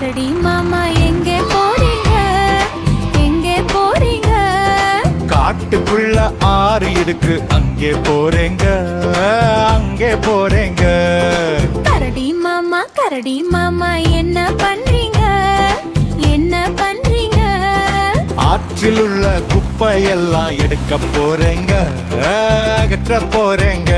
கரடி மாமா எங்கே போறீங்க, எங்கே போறீங்க? காட்டுக்குள்ள ஆறு இருக்கு, அங்கே போறேங்க, அங்கே போறேங்க. கரடி மாமா என்ன பண்றீங்க, என்ன பண்றீங்க? ஆற்றில் உள்ள குப்பையெல்லாம் எடுக்க போறேங்க, அகற்ற போறேங்க.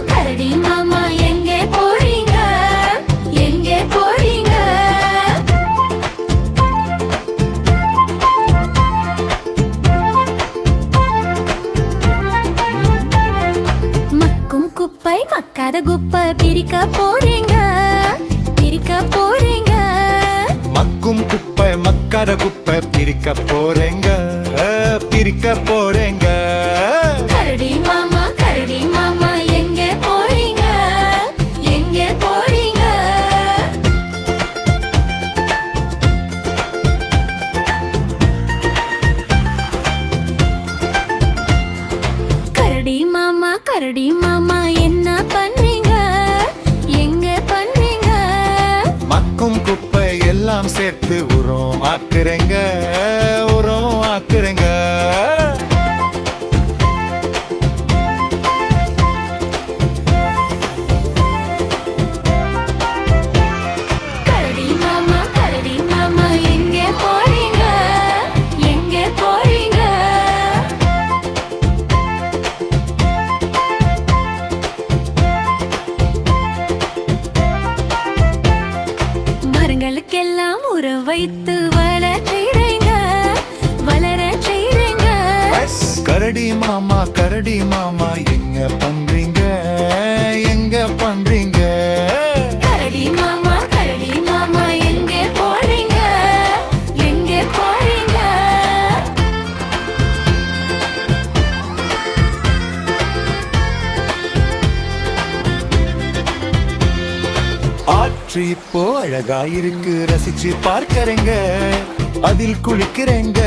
கரடி மாமா எங்கே போறீங்க, எங்கே போறீங்க? மக்கும் குப்பை மக்காத குப்பை பிரிக்க போறீங்க, பிரிக்க போறீங்க. மக்கும் குப்பை மக்காத குப்பை பிரிக்க போறேங்க, பிரிக்க போறேங்க. கரடி மாமா எங்கே போறீங்க, எங்கே போறீங்க? கரடி மாமா என்ன பண்றீங்க, எங்க பண்றீங்க? மக்கும் குப்பை எல்லாம் சேர்த்து உரம் ஆக்குறேங்க, உரம் ஆக்குறேங்க. கரடி மாமா எங்கே போறீங்க, எங்கே போறீங்க? மரங்களுக்கெல்லாம் உரம் வைத்து வளர செய்றீங்க, வளர செய்றீங்க. கரடி மாமா எங்க பண்றீங்க, எங்க பண்றீங்க? கரடி மாமா எங்கே போறீங்க, எங்கே போறீங்க? ஆற்று இப்போ அழகா இருக்கு, ரசிச்சு பார்க்கறேங்க, அதில் குளிக்கிறேங்க.